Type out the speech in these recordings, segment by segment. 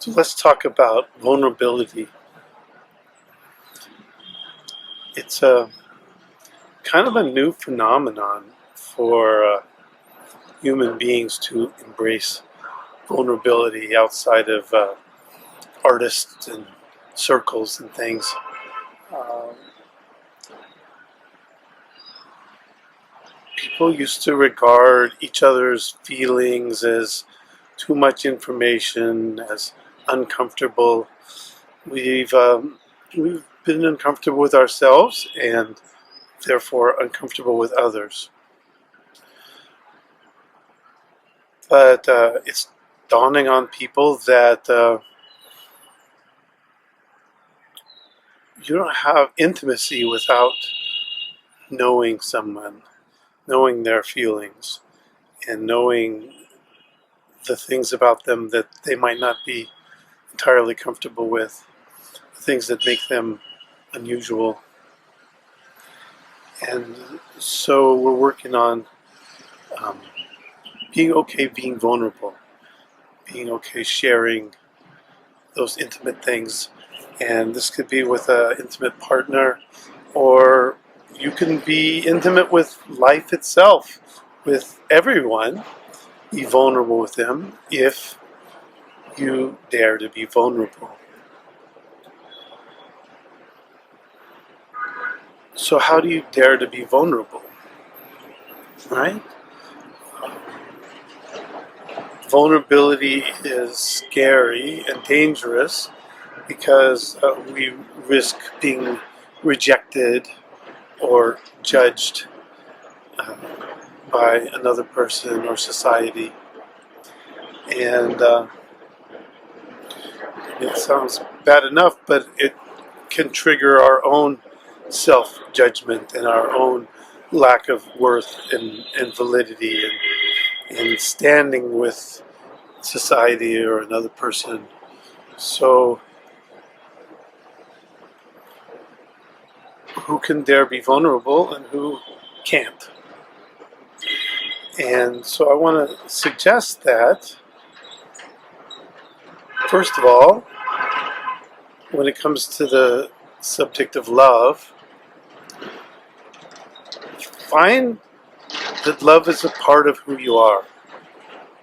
So let's talk about vulnerability. It's a kind of a new phenomenon for human beings to embrace vulnerability outside of artists and circles and things. Um, People used to regard each other's feelings as too much information, as uncomfortable. We've been uncomfortable with ourselves and therefore uncomfortable with others. But it's dawning on people that you don't have intimacy without knowing someone, knowing their feelings, and knowing the things about them that they might not be entirely comfortable with, things that make them unusual. And so we're working on um, being okay being vulnerable, being okay sharing those intimate things. And this could be with an intimate partner, or you can be intimate with life itself, with everyone. Be vulnerable with them if you dare to be vulnerable. So how do you dare to be vulnerable? Right? Vulnerability is scary and dangerous because we risk being rejected or judged uh, by another person or society. And it sounds bad enough, but it can trigger our own self-judgment and our own lack of worth and validity and standing with society or another person. So who can dare be vulnerable and who can't? And so I want to suggest that, first of all, when it comes to the subject of love, find that love is a part of who you are.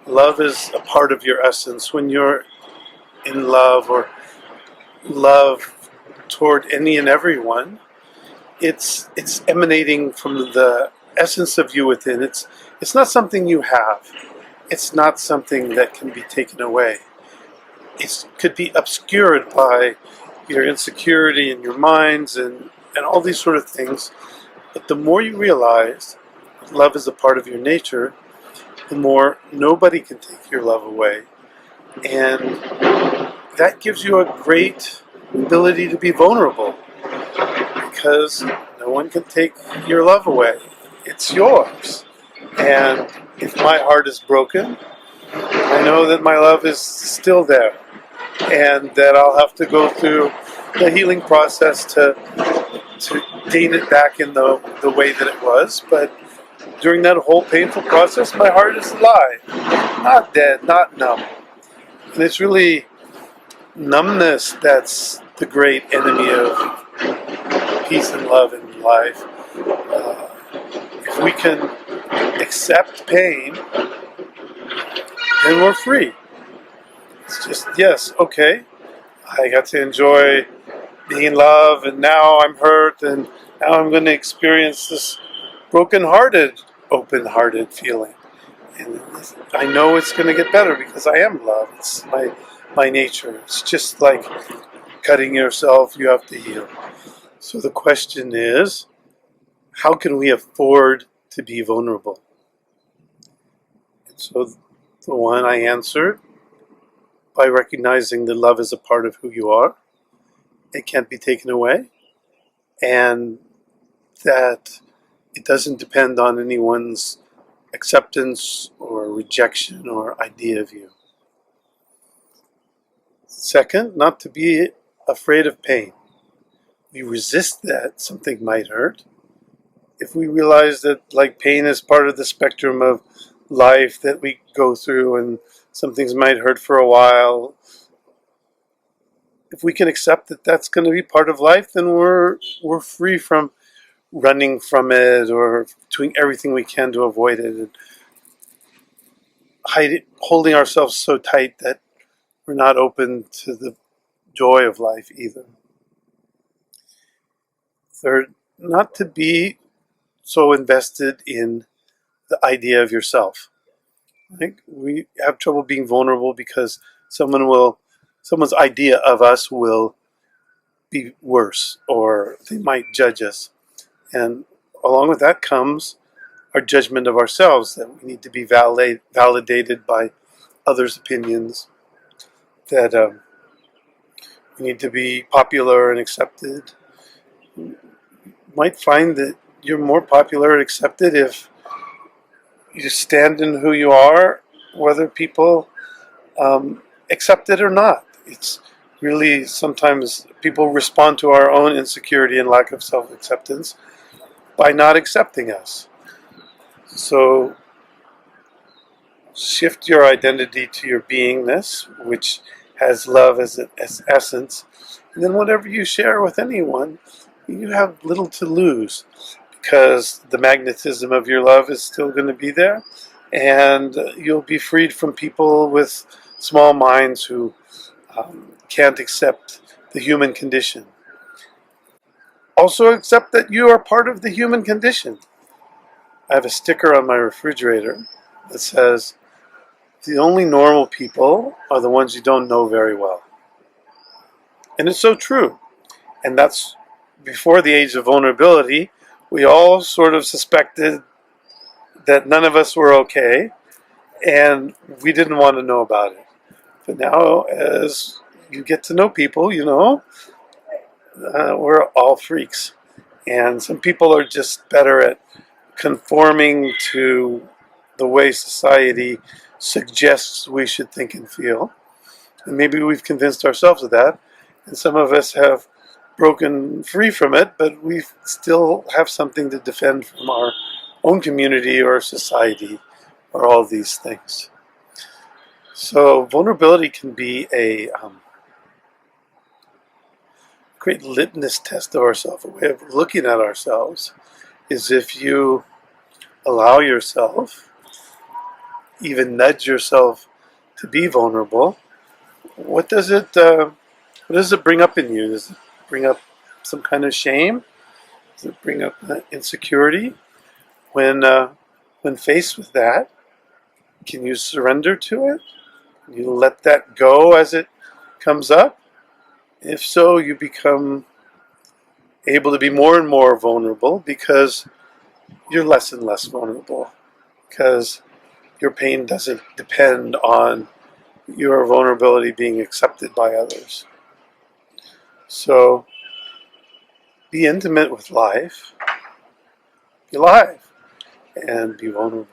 Love is a part of your essence. When you're in love or love toward any and everyone, it's emanating from the essence of you within. It's not something you have. It's not something that can be taken away. It could be obscured by your insecurity and your minds and all these sort of things. But the more you realize love is a part of your nature, the more nobody can take your love away. And that gives you a great ability to be vulnerable because no one can take your love away. It's yours. And if my heart is broken, I know that my love is still there and that I'll have to go through the healing process to gain it back in the way that it was. But during that whole painful process, my heart is alive, not dead, not numb. And it's really numbness that's the great enemy of peace and love in life. If we can accept pain, then we're free. It's just, yes, okay, I got to enjoy being in love, and now I'm hurt, and now I'm going to experience this broken-hearted, open-hearted feeling. And I know it's going to get better because I am love. It's my nature. It's just like cutting yourself, you have to heal. So the question is, how can we afford to be vulnerable? And so the one I answered, by recognizing that love is a part of who you are. It can't be taken away. And that it doesn't depend on anyone's acceptance or rejection or idea of you. Second, not to be afraid of pain. We resist that something might hurt. If we realize that like pain is part of the spectrum of life that we go through and some things might hurt for a while, if we can accept that that's going to be part of life, then we're free from running from it or doing everything we can to avoid it, and holding ourselves so tight that we're not open to the joy of life either. Third, not to be so invested in the idea of yourself. I think we have trouble being vulnerable because someone's idea of us will be worse, or they might judge us. And along with that comes our judgment of ourselves, that we need to be validated by others' opinions, that we need to be popular and accepted. You might find that you're more popular and accepted if you stand in who you are, whether people accept it or not. It's really sometimes people respond to our own insecurity and lack of self-acceptance by not accepting us. So shift your identity to your beingness, which has love as essence, and then whatever you share with anyone, you have little to lose, because the magnetism of your love is still going to be there, and you'll be freed from people with small minds who can't accept the human condition. Also accept that you are part of the human condition. I have a sticker on my refrigerator that says, "The only normal people are the ones you don't know very well." And it's so true. And that's before the age of vulnerability. We all sort of suspected that none of us were okay, and we didn't want to know about it. But now, as you get to know people, we're all freaks. And some people are just better at conforming to the way society suggests we should think and feel. And maybe we've convinced ourselves of that. And some of us have broken free from it, but we still have something to defend from our own community or society or all these things. So vulnerability can be a great litmus test of ourselves. A way of looking at ourselves is if you allow yourself, even nudge yourself to be vulnerable. What does it bring up in you? Does it bring up some kind of shame? Does it bring up insecurity? When faced with that, can you surrender to it? Can you let that go as it comes up? If so, you become able to be more and more vulnerable, because you're less and less vulnerable, because your pain doesn't depend on your vulnerability being accepted by others. So be intimate with life, be alive, and be vulnerable.